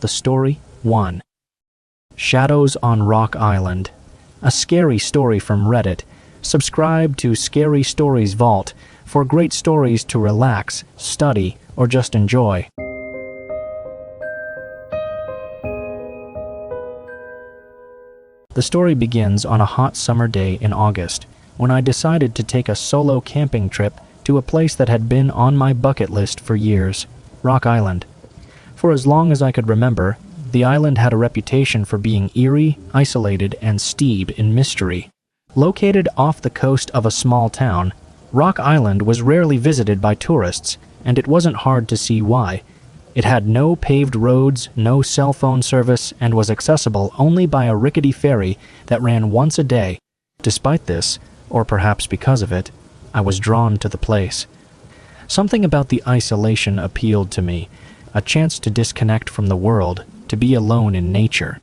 the story 1. Shadows on Rock Island. A scary story from Reddit. Subscribe to Scary Stories Vault for great stories to relax, study, or just enjoy. The story begins on a hot summer day in August, when I decided to take a solo camping trip to a place that had been on my bucket list for years, Rock Island. For as long as I could remember, the island had a reputation for being eerie, isolated, and steeped in mystery. Located off the coast of a small town, Rock Island was rarely visited by tourists, and it wasn't hard to see why. It had no paved roads, no cell phone service, and was accessible only by a rickety ferry that ran once a day. Despite this, or perhaps because of it, I was drawn to the place. Something about the isolation appealed to me, a chance to disconnect from the world, to be alone in nature.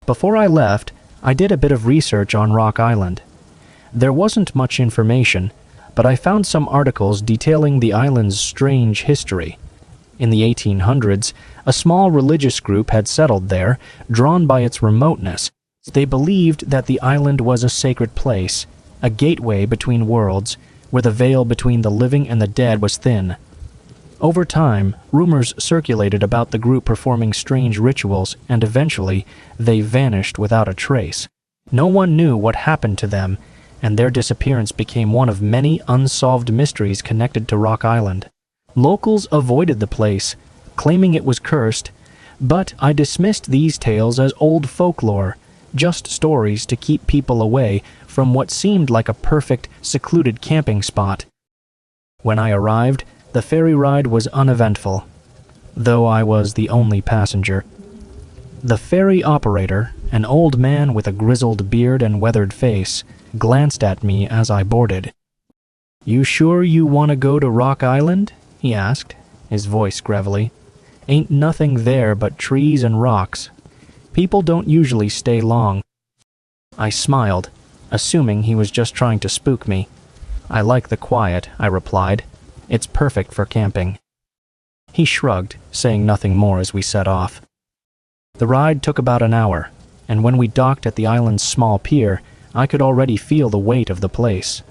Before I left, I did a bit of research on Rock Island. There wasn't much information, but I found some articles detailing the island's strange history. In the 1800s, a small religious group had settled there, drawn by its remoteness. They believed that the island was a sacred place, a gateway between worlds, where the veil between the living and the dead was thin. Over time, rumors circulated about the group performing strange rituals, and eventually, they vanished without a trace. No one knew what happened to them, and their disappearance became one of many unsolved mysteries connected to Rock Island. Locals avoided the place, claiming it was cursed, but I dismissed these tales as old folklore, just stories to keep people away from what seemed like a perfect, secluded camping spot. When I arrived, the ferry ride was uneventful, though I was the only passenger. The ferry operator, an old man with a grizzled beard and weathered face, glanced at me as I boarded. "You sure you want to go to Rock Island?" he asked, his voice gravelly. "Ain't nothing there but trees and rocks. People don't usually stay long." I smiled, assuming he was just trying to spook me. "I like the quiet," I replied. "It's perfect for camping." He shrugged, saying nothing more as we set off. The ride took about an hour, and when we docked at the island's small pier, I could already feel the weight of the place.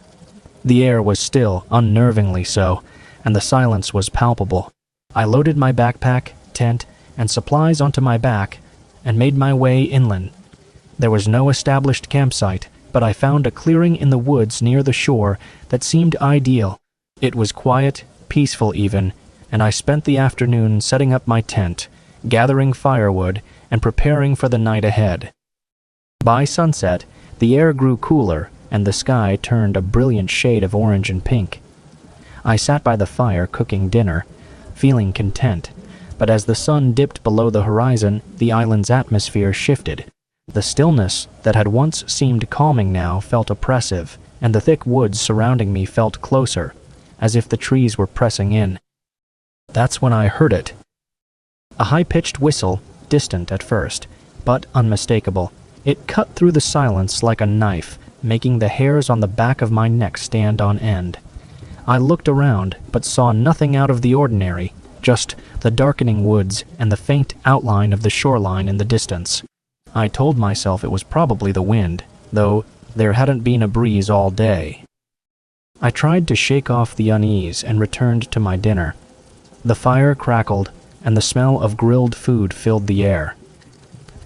The air was still, unnervingly so, and the silence was palpable. I loaded my backpack, tent, and supplies onto my back, and made my way inland. There was no established campsite, but I found a clearing in the woods near the shore that seemed ideal. It was quiet, peaceful even, and I spent the afternoon setting up my tent, gathering firewood, and preparing for the night ahead. By sunset, the air grew cooler, and the sky turned a brilliant shade of orange and pink. I sat by the fire cooking dinner, feeling content, but as the sun dipped below the horizon, the island's atmosphere shifted. The stillness that had once seemed calming now felt oppressive, and the thick woods surrounding me felt closer, as if the trees were pressing in. That's when I heard it. A high-pitched whistle, distant at first, but unmistakable. It cut through the silence like a knife, making the hairs on the back of my neck stand on end. I looked around, but saw nothing out of the ordinary, just the darkening woods and the faint outline of the shoreline in the distance. I told myself it was probably the wind, though there hadn't been a breeze all day. I tried to shake off the unease and returned to my dinner. The fire crackled, and the smell of grilled food filled the air.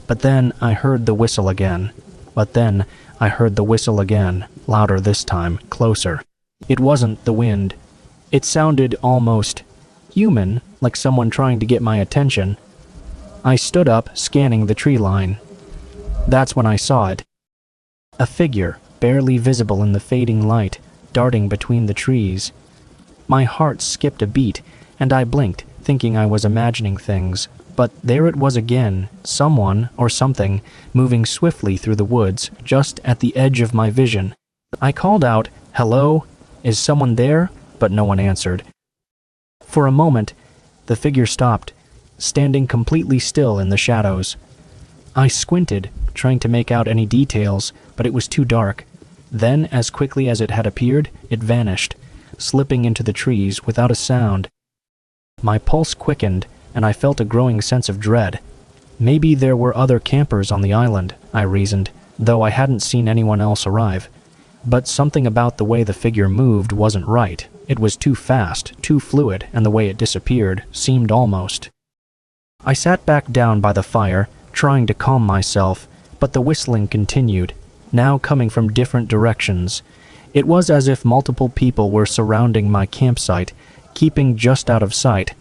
But then I heard the whistle again. Louder this time, closer. It wasn't the wind. It sounded almost human, like someone trying to get my attention. I stood up, scanning the tree line. That's when I saw it. A figure, barely visible in the fading light, darting between the trees. My heart skipped a beat, and I blinked, thinking I was imagining things. But there it was again, someone or something, moving swiftly through the woods, just at the edge of my vision. I called out, "Hello? Is someone there?" But no one answered. For a moment, the figure stopped, standing completely still in the shadows. I squinted, trying to make out any details, but it was too dark. Then, as quickly as it had appeared, it vanished, slipping into the trees without a sound. My pulse quickened, and I felt a growing sense of dread. Maybe there were other campers on the island, I reasoned, though I hadn't seen anyone else arrive. But something about the way the figure moved wasn't right. It was too fast, too fluid, and the way it disappeared seemed almost. I sat back down by the fire, trying to calm myself, but the whistling continued, now coming from different directions. It was as if multiple people were surrounding my campsite, keeping just out of sight.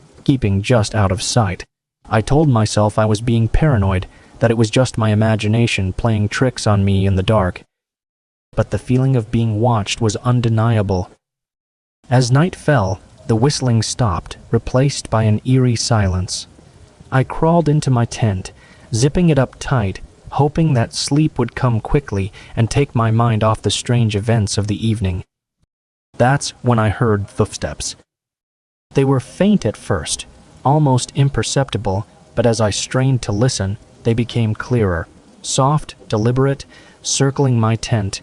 I told myself I was being paranoid, that it was just my imagination playing tricks on me in the dark. But the feeling of being watched was undeniable. As night fell, the whistling stopped, replaced by an eerie silence. I crawled into my tent, zipping it up tight, hoping that sleep would come quickly and take my mind off the strange events of the evening. That's when I heard footsteps. They were faint at first, almost imperceptible, but as I strained to listen, they became clearer, soft, deliberate, circling my tent.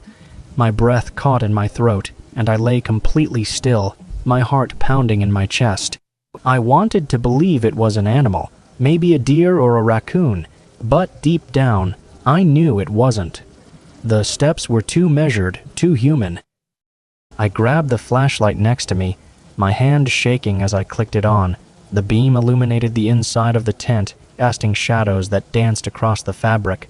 My breath caught in my throat, and I lay completely still, my heart pounding in my chest. I wanted to believe it was an animal, maybe a deer or a raccoon, but deep down, I knew it wasn't. The steps were too measured, too human. I grabbed the flashlight next to me, my hand shaking as I clicked it on. The beam illuminated the inside of the tent, casting shadows that danced across the fabric.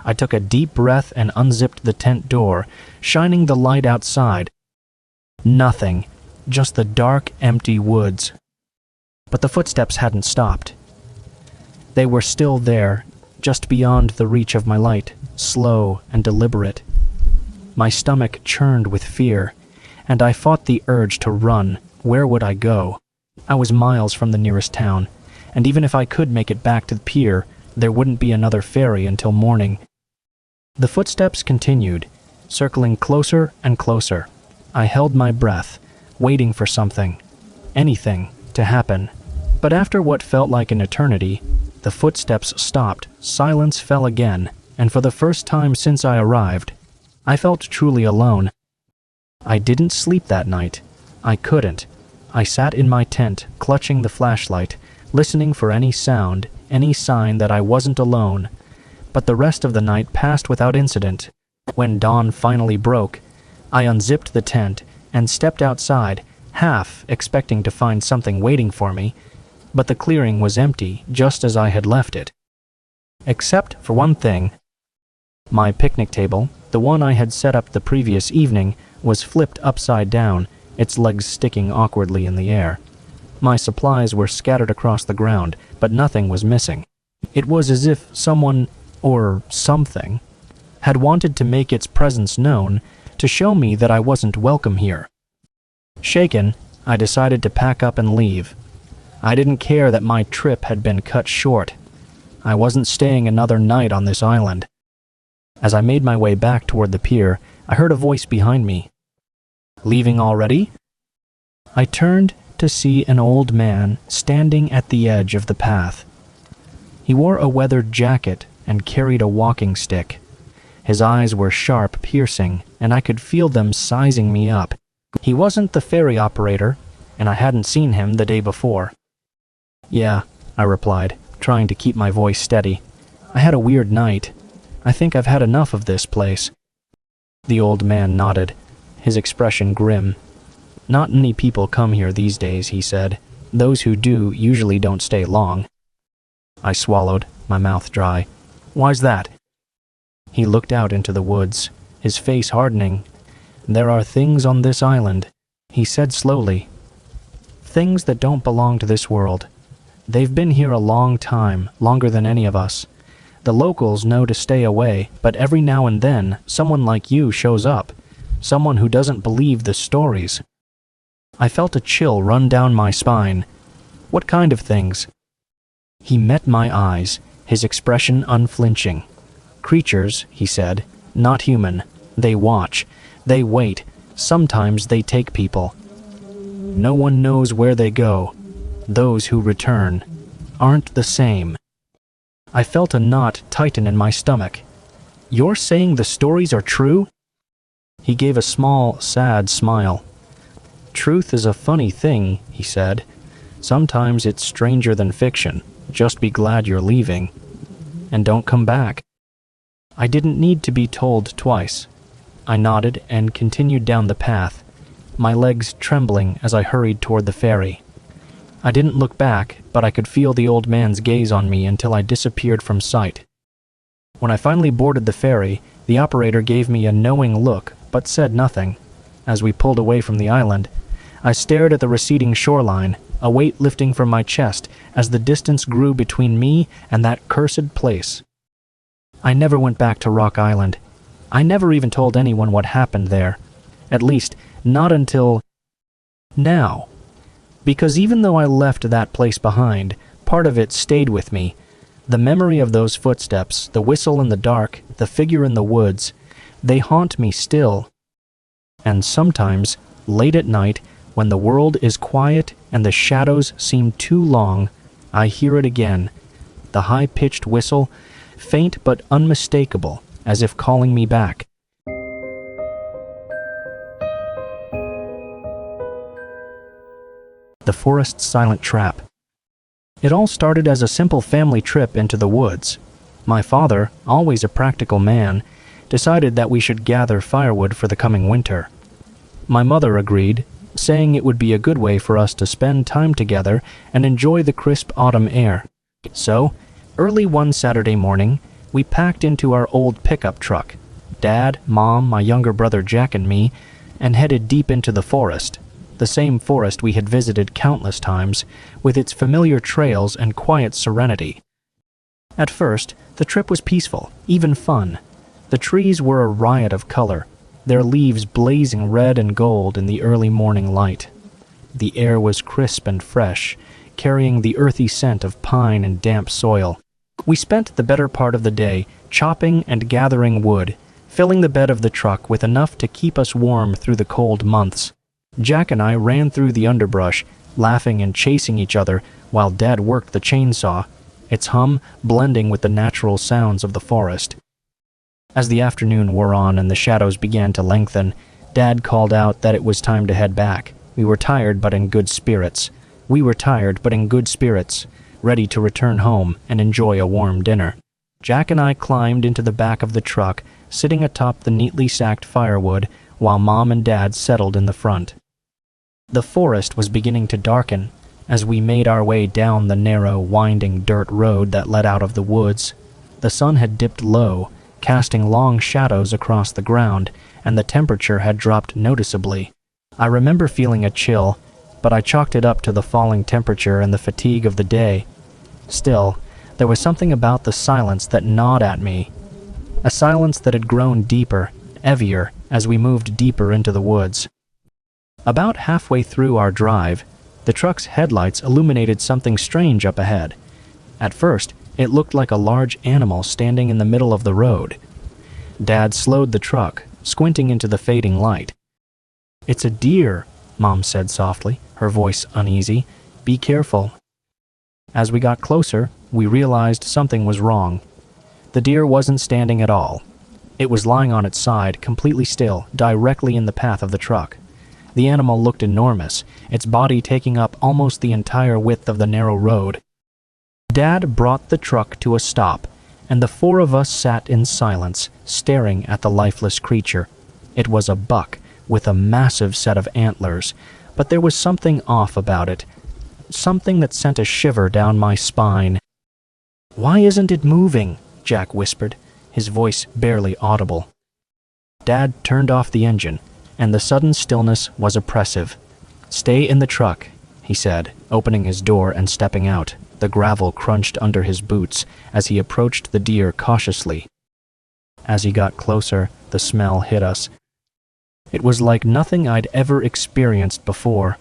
I took a deep breath and unzipped the tent door, shining the light outside. Nothing, just the dark, empty woods. But the footsteps hadn't stopped. They were still there, just beyond the reach of my light, slow and deliberate. My stomach churned with fear, and I fought the urge to run. Where would I go? I was miles from the nearest town, and even if I could make it back to the pier, there wouldn't be another ferry until morning. The footsteps continued, circling closer and closer. I held my breath, waiting for something, anything, to happen. But after what felt like an eternity, the footsteps stopped, silence fell again, and for the first time since I arrived, I felt truly alone. I didn't sleep that night. I couldn't. I sat in my tent, clutching the flashlight, listening for any sound, any sign that I wasn't alone. But the rest of the night passed without incident. When dawn finally broke, I unzipped the tent and stepped outside, half expecting to find something waiting for me, but the clearing was empty, just as I had left it. Except for one thing. My picnic table, the one I had set up the previous evening, was flipped upside down, its legs sticking awkwardly in the air. My supplies were scattered across the ground, but nothing was missing. It was as if someone, or something, had wanted to make its presence known, to show me that I wasn't welcome here. Shaken, I decided to pack up and leave. I didn't care that my trip had been cut short. I wasn't staying another night on this island. As I made my way back toward the pier, I heard a voice behind me. "Leaving already?" I turned to see an old man standing at the edge of the path. He wore a weathered jacket and carried a walking stick. His eyes were sharp, piercing, and I could feel them sizing me up. He wasn't the ferry operator, and I hadn't seen him the day before. "Yeah," I replied, trying to keep my voice steady. "I had a weird night. I think I've had enough of this place." The old man nodded, his expression grim. "Not many people come here these days," he said. "Those who do usually don't stay long." I swallowed, my mouth dry. "Why's that?" He looked out into the woods, his face hardening. "There are things on this island," he said slowly. "Things that don't belong to this world. They've been here a long time, longer than any of us. The locals know to stay away, but every now and then, someone like you shows up. Someone who doesn't believe the stories." I felt a chill run down my spine. "What kind of things?" He met my eyes, his expression unflinching. "Creatures," he said, "not human. They watch. They wait. Sometimes they take people. No one knows where they go. Those who return aren't the same." I felt a knot tighten in my stomach. "You're saying the stories are true?" He gave a small, sad smile. "Truth is a funny thing," he said. "Sometimes it's stranger than fiction. Just be glad you're leaving." and don't come back." I didn't need to be told twice. I nodded and continued down the path, my legs trembling as I hurried toward the ferry. I didn't look back, but I could feel the old man's gaze on me until I disappeared from sight. When I finally boarded the ferry, the operator gave me a knowing look, but said nothing. As we pulled away from the island, I stared at the receding shoreline, a weight lifting from my chest as the distance grew between me and that cursed place. I never went back to Rock Island. I never even told anyone what happened there. At least, not until now. Because even though I left that place behind, part of it stayed with me. The memory of those footsteps, the whistle in the dark, the figure in the woods, they haunt me still. And sometimes, late at night, when the world is quiet and the shadows seem too long, I hear it again, the high-pitched whistle, faint but unmistakable, as if calling me back. The Forest's Silent Trap. It all started as a simple family trip into the woods. My father, always a practical man, decided that we should gather firewood for the coming winter. My mother agreed, saying it would be a good way for us to spend time together and enjoy the crisp autumn air. So, early one Saturday morning, we packed into our old pickup truck, Dad, Mom, my younger brother Jack and me, and headed deep into the forest. The same forest we had visited countless times, with its familiar trails and quiet serenity. At first, the trip was peaceful, even fun. The trees were a riot of color, their leaves blazing red and gold in the early morning light. The air was crisp and fresh, carrying the earthy scent of pine and damp soil. We spent the better part of the day chopping and gathering wood, filling the bed of the truck with enough to keep us warm through the cold months. Jack and I ran through the underbrush, laughing and chasing each other while Dad worked the chainsaw, its hum blending with the natural sounds of the forest. As the afternoon wore on and the shadows began to lengthen, Dad called out that it was time to head back. We were tired but in good spirits. Ready to return home and enjoy a warm dinner. Jack and I climbed into the back of the truck, sitting atop the neatly stacked firewood, while Mom and Dad settled in the front. The forest was beginning to darken as we made our way down the narrow, winding dirt road that led out of the woods. The sun had dipped low, casting long shadows across the ground, and the temperature had dropped noticeably. I remember feeling a chill, but I chalked it up to the falling temperature and the fatigue of the day. Still, there was something about the silence that gnawed at me. A silence that had grown deeper, heavier, as we moved deeper into the woods. About halfway through our drive, the truck's headlights illuminated something strange up ahead. At first, it looked like a large animal standing in the middle of the road. Dad slowed the truck, squinting into the fading light. "It's a deer," Mom said softly, her voice uneasy. "Be careful." As we got closer, we realized something was wrong. The deer wasn't standing at all. It was lying on its side, completely still, directly in the path of the truck. The animal looked enormous, its body taking up almost the entire width of the narrow road. Dad brought the truck to a stop, and the four of us sat in silence, staring at the lifeless creature. It was a buck, with a massive set of antlers, but there was something off about it, something that sent a shiver down my spine. "Why isn't it moving?" Jack whispered, his voice barely audible. Dad turned off the engine, and the sudden stillness was oppressive. "Stay in the truck," he said, opening his door and stepping out. The gravel crunched under his boots as he approached the deer cautiously. As he got closer, the smell hit us. It was like nothing I'd ever experienced before.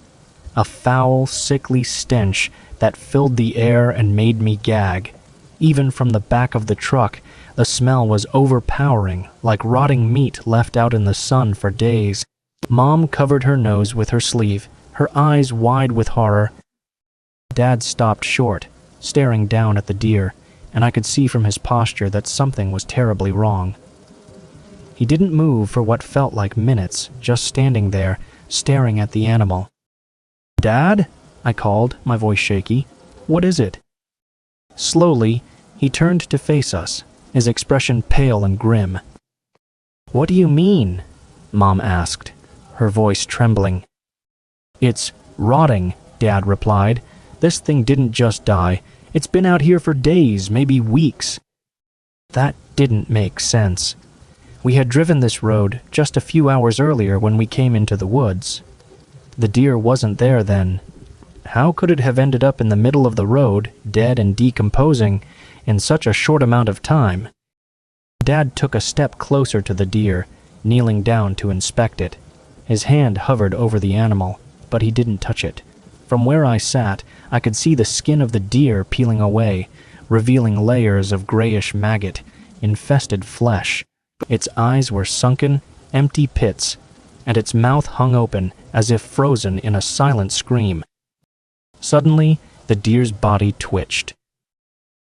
A foul, sickly stench that filled the air and made me gag. Even from the back of the truck, the smell was overpowering, like rotting meat left out in the sun for days. Mom covered her nose with her sleeve, her eyes wide with horror. Dad stopped short, staring down at the deer, and I could see from his posture that something was terribly wrong. He didn't move for what felt like minutes, just standing there, staring at the animal. "Dad?" I called, my voice shaky. "What is it?" Slowly, He turned to face us, his expression pale and grim. "What do you mean?" Mom asked, her voice trembling. "It's rotting," Dad replied. "This thing didn't just die. It's been out here for days, maybe weeks." That didn't make sense. We had driven this road just a few hours earlier when we came into the woods. The deer wasn't there then. How could it have ended up in the middle of the road, dead and decomposing, in such a short amount of time? Dad took a step closer to the deer, kneeling down to inspect it. His hand hovered over the animal, but he didn't touch it. From where I sat, I could see the skin of the deer peeling away, revealing layers of grayish maggot, infested flesh. Its eyes were sunken, empty pits, and its mouth hung open as if frozen in a silent scream. Suddenly, the deer's body twitched.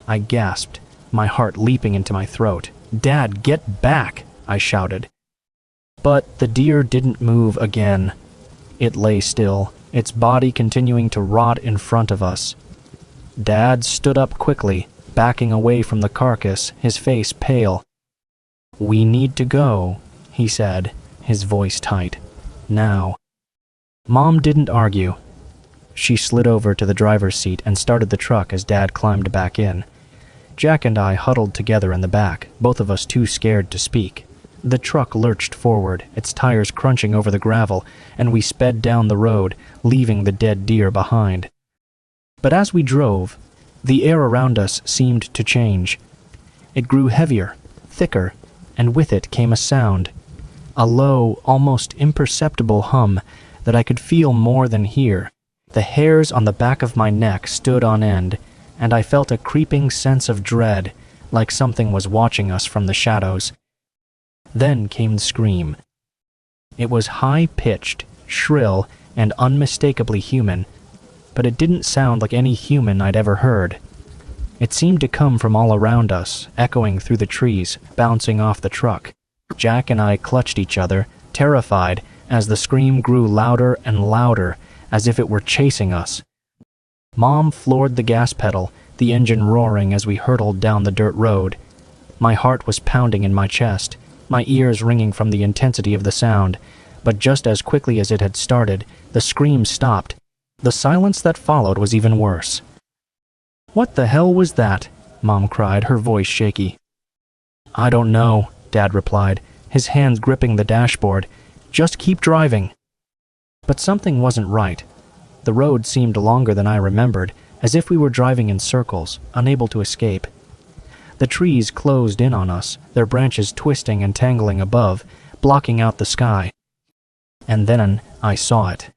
I gasped, my heart leaping into my throat. "Dad, get back!" I shouted. But the deer didn't move again. It lay still, its body continuing to rot in front of us. Dad stood up quickly, backing away from the carcass, his face pale. "We need to go," he said, his voice tight. "Now." Mom didn't argue. She slid over to the driver's seat and started the truck as Dad climbed back in. Jack and I huddled together in the back, both of us too scared to speak. The truck lurched forward, its tires crunching over the gravel, and we sped down the road, leaving the dead deer behind. But as we drove, the air around us seemed to change. It grew heavier, thicker, and with it came a sound. A low, almost imperceptible hum that I could feel more than hear. The hairs on the back of my neck stood on end, and I felt a creeping sense of dread, like something was watching us from the shadows. Then came the scream. It was high-pitched, shrill, and unmistakably human, but it didn't sound like any human I'd ever heard. It seemed to come from all around us, echoing through the trees, bouncing off the truck. Jack and I clutched each other, terrified, as the scream grew louder and louder, as if it were chasing us. Mom floored the gas pedal, the engine roaring as we hurtled down the dirt road. My heart was pounding in my chest, my ears ringing from the intensity of the sound, but just as quickly as it had started, the scream stopped. The silence that followed was even worse. "What the hell was that?" Mom cried, her voice shaky. "I don't know," Dad replied, his hands gripping the dashboard. "Just keep driving." But something wasn't right. The road seemed longer than I remembered, as if we were driving in circles, unable to escape. The trees closed in on us, their branches twisting and tangling above, blocking out the sky. And then I saw it.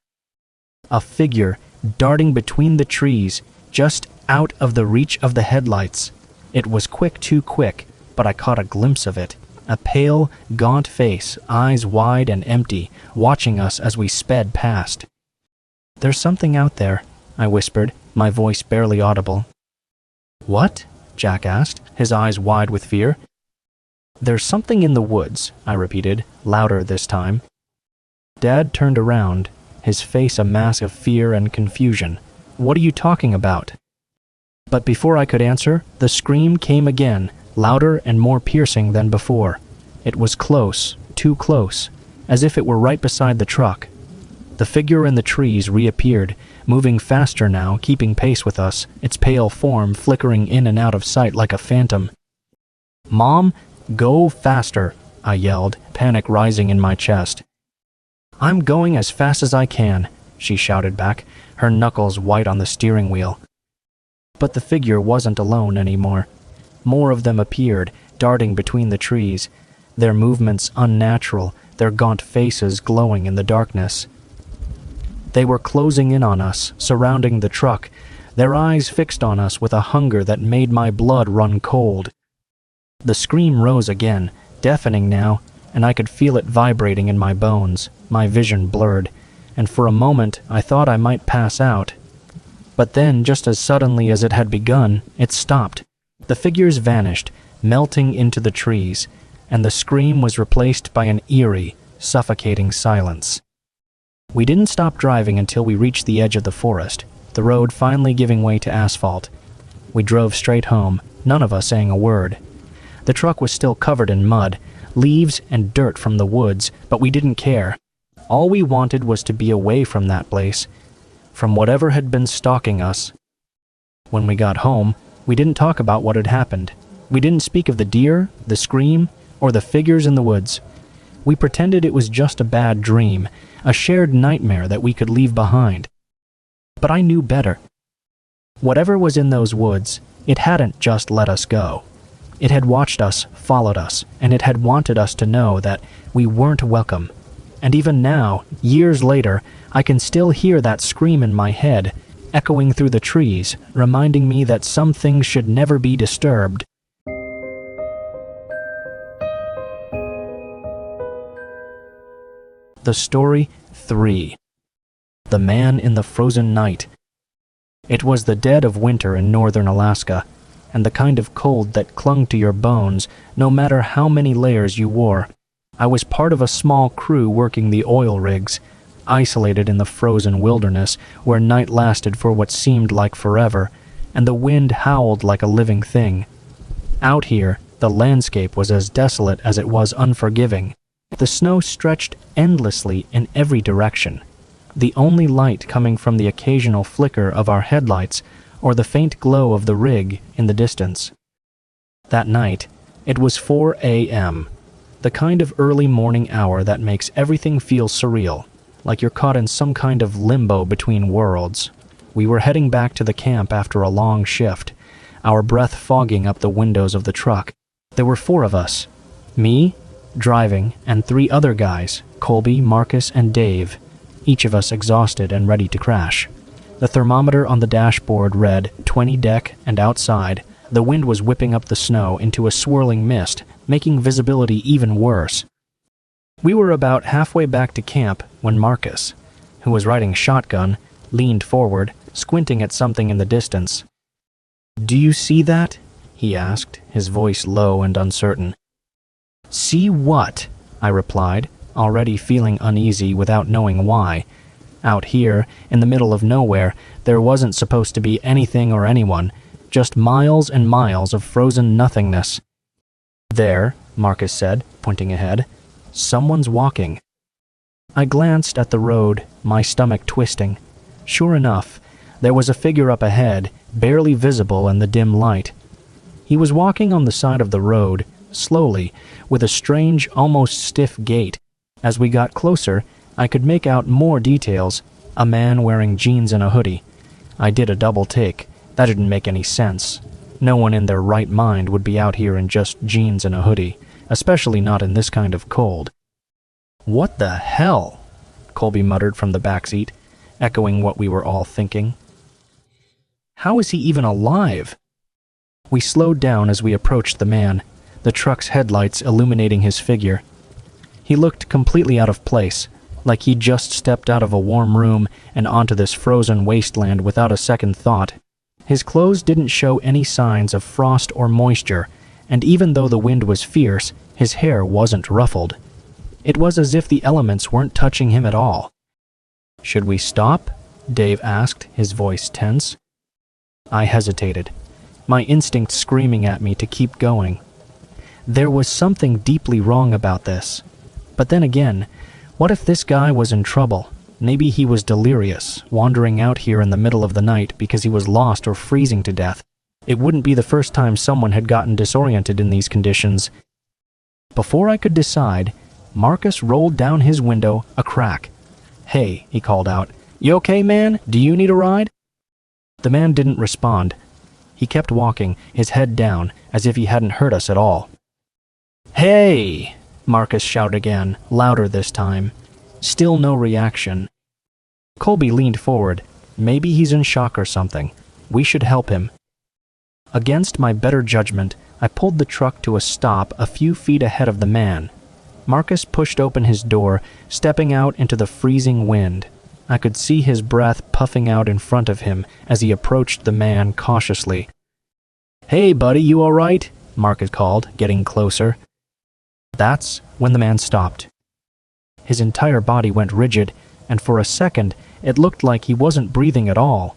A figure darting between the trees, just out of the reach of the headlights. It was quick, too quick, but I caught a glimpse of it. A pale, gaunt face, eyes wide and empty, watching us as we sped past. "There's something out there," I whispered, my voice barely audible. "What?" Jack asked, his eyes wide with fear. "There's something in the woods," I repeated, louder this time. Dad turned around, his face a mask of fear and confusion. "What are you talking about?" But before I could answer, the scream came again, louder and more piercing than before. It was close, too close, as if it were right beside the truck. The figure in the trees reappeared, moving faster now, keeping pace with us, its pale form flickering in and out of sight like a phantom. "Mom, go faster," I yelled, panic rising in my chest. "I'm going as fast as I can," she shouted back, her knuckles white on the steering wheel. But the figure wasn't alone anymore. More of them appeared, darting between the trees, their movements unnatural, their gaunt faces glowing in the darkness. They were closing in on us, surrounding the truck, their eyes fixed on us with a hunger that made my blood run cold. The scream rose again, deafening now, and I could feel it vibrating in my bones, my vision blurred, and for a moment I thought I might pass out. But then, just as suddenly as it had begun, it stopped. The figures vanished, melting into the trees, and the scream was replaced by an eerie, suffocating silence. We didn't stop driving until we reached the edge of the forest, the road finally giving way to asphalt. We drove straight home, none of us saying a word. The truck was still covered in mud, leaves and dirt from the woods, but we didn't care. All we wanted was to be away from that place, from whatever had been stalking us. When we got home, we didn't talk about what had happened. We didn't speak of the deer, the scream, or the figures in the woods. We pretended it was just a bad dream, a shared nightmare that we could leave behind. But I knew better. Whatever was in those woods, it hadn't just let us go. It had watched us, followed us, and it had wanted us to know that we weren't welcome. And even now, years later, I can still hear that scream in my head, echoing through the trees, reminding me that some things should never be disturbed. The Story 3. The Man in the Frozen Night. It was the dead of winter in northern Alaska, and the kind of cold that clung to your bones no matter how many layers you wore. I was part of a small crew working the oil rigs, isolated in the frozen wilderness where night lasted for what seemed like forever, and the wind howled like a living thing. Out here, the landscape was as desolate as it was unforgiving. The snow stretched endlessly in every direction, the only light coming from the occasional flicker of our headlights or the faint glow of the rig in the distance. That night, it was 4 a.m., the kind of early morning hour that makes everything feel surreal, like you're caught in some kind of limbo between worlds. We were heading back to the camp after a long shift, our breath fogging up the windows of the truck. There were 4 of us, me, driving, and 3 other guys, Colby, Marcus, and Dave, each of us exhausted and ready to crash. The thermometer on the dashboard read 20 deck, and outside, the wind was whipping up the snow into a swirling mist, making visibility even worse. We were about halfway back to camp when Marcus, who was riding shotgun, leaned forward, squinting at something in the distance. "Do you see that?" he asked, his voice low and uncertain. "See what?" I replied, already feeling uneasy without knowing why. Out here, in the middle of nowhere, there wasn't supposed to be anything or anyone, just miles and miles of frozen nothingness. "There," Marcus said, pointing ahead. "Someone's walking." I glanced at the road, my stomach twisting. Sure enough, there was a figure up ahead, barely visible in the dim light. He was walking on the side of the road, slowly, with a strange, almost stiff gait. As we got closer, I could make out more details. A man wearing jeans and a hoodie. I did a double take. That didn't make any sense. No one in their right mind would be out here in just jeans and a hoodie, especially not in this kind of cold. "What the hell?" Colby muttered from the backseat, echoing what we were all thinking. "How is he even alive?" We slowed down as we approached the man, the truck's headlights illuminating his figure. He looked completely out of place, like he'd just stepped out of a warm room and onto this frozen wasteland without a second thought. His clothes didn't show any signs of frost or moisture, and even though the wind was fierce, his hair wasn't ruffled. It was as if the elements weren't touching him at all. "Should we stop?" Dave asked, his voice tense. I hesitated, my instinct screaming at me to keep going. There was something deeply wrong about this. But then again, what if this guy was in trouble? Maybe he was delirious, wandering out here in the middle of the night because he was lost or freezing to death. It wouldn't be the first time someone had gotten disoriented in these conditions. Before I could decide, Marcus rolled down his window a crack. "Hey," he called out. "You okay, man? Do you need a ride?" The man didn't respond. He kept walking, his head down, as if he hadn't heard us at all. "Hey!" Marcus shouted again, louder this time. Still no reaction. Colby leaned forward. Maybe he's in shock or something. We should help him. Against my better judgment, I pulled the truck to a stop a few feet ahead of the man. Marcus pushed open his door, stepping out into the freezing wind. I could see his breath puffing out in front of him as he approached the man cautiously. "Hey, buddy, you all right?" Marcus called, getting closer. That's when the man stopped. His entire body went rigid, and for a second, it looked like he wasn't breathing at all.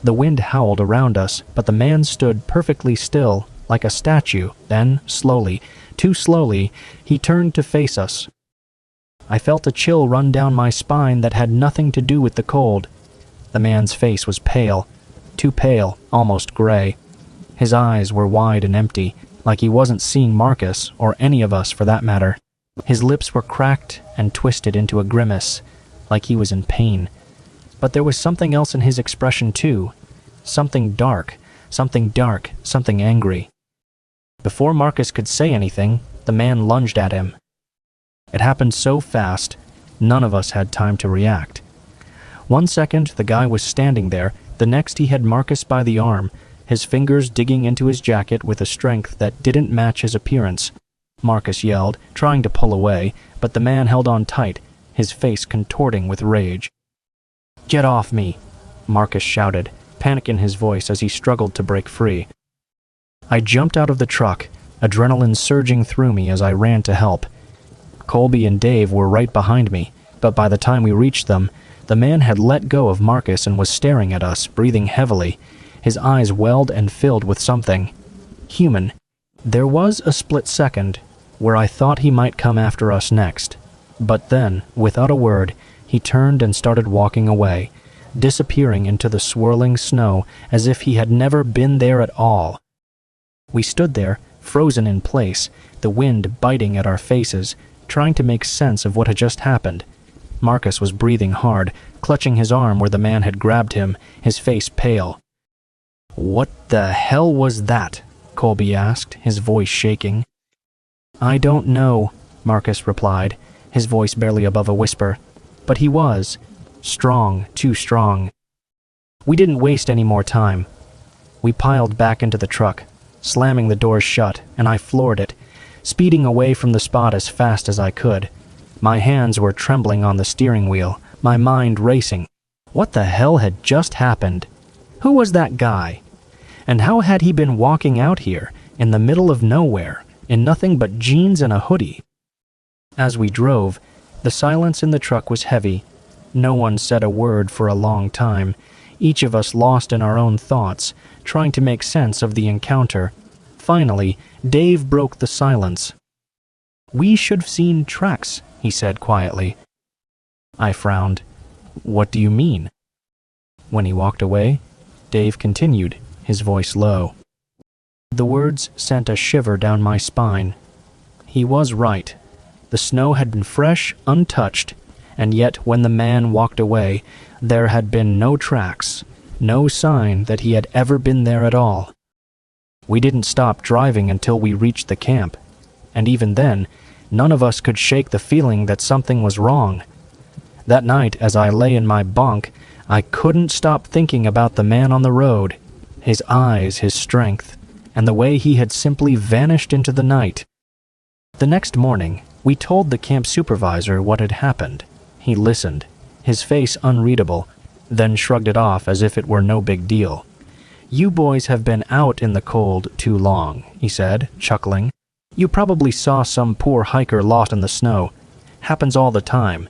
The wind howled around us, but the man stood perfectly still, like a statue. Then, slowly, too slowly, he turned to face us. I felt a chill run down my spine that had nothing to do with the cold. The man's face was pale, too pale, almost gray. His eyes were wide and empty, like he wasn't seeing Marcus, or any of us for that matter. His lips were cracked and twisted into a grimace, like he was in pain. But there was something else in his expression too. Something dark, something angry. Before Marcus could say anything, the man lunged at him. It happened so fast, none of us had time to react. 1 second, the guy was standing there. The next, he had Marcus by the arm, his fingers digging into his jacket with a strength that didn't match his appearance. Marcus yelled, trying to pull away, but the man held on tight, his face contorting with rage. "Get off me!" Marcus shouted, panic in his voice as he struggled to break free. I jumped out of the truck, adrenaline surging through me as I ran to help. Colby and Dave were right behind me, but by the time we reached them, the man had let go of Marcus and was staring at us, breathing heavily, his eyes welled and filled with something human. There was a split second where I thought he might come after us next, but then, without a word, he turned and started walking away, disappearing into the swirling snow as if he had never been there at all. We stood there, frozen in place, the wind biting at our faces, trying to make sense of what had just happened. Marcus was breathing hard, clutching his arm where the man had grabbed him, his face pale. "What the hell was that?" Colby asked, his voice shaking. "I don't know," Marcus replied, his voice barely above a whisper. But he was. Strong, too strong. We didn't waste any more time. We piled back into the truck, slamming the doors shut, and I floored it, speeding away from the spot as fast as I could. My hands were trembling on the steering wheel, my mind racing. What the hell had just happened? Who was that guy? And how had he been walking out here, in the middle of nowhere, in nothing but jeans and a hoodie? As we drove, the silence in the truck was heavy. No one said a word for a long time, each of us lost in our own thoughts, trying to make sense of the encounter. Finally, Dave broke the silence. "We should have seen tracks," he said quietly. I frowned. "What do you mean?" When he walked away, Dave continued, his voice low. The words sent a shiver down my spine. He was right. The snow had been fresh, untouched, and yet when the man walked away, there had been no tracks, no sign that he had ever been there at all. We didn't stop driving until we reached the camp, and even then, none of us could shake the feeling that something was wrong. That night, as I lay in my bunk, I couldn't stop thinking about the man on the road, his eyes, his strength, and the way he had simply vanished into the night. The next morning, we told the camp supervisor what had happened. He listened, his face unreadable, then shrugged it off as if it were no big deal. "You boys have been out in the cold too long," he said, chuckling. "You probably saw some poor hiker lost in the snow. Happens all the time."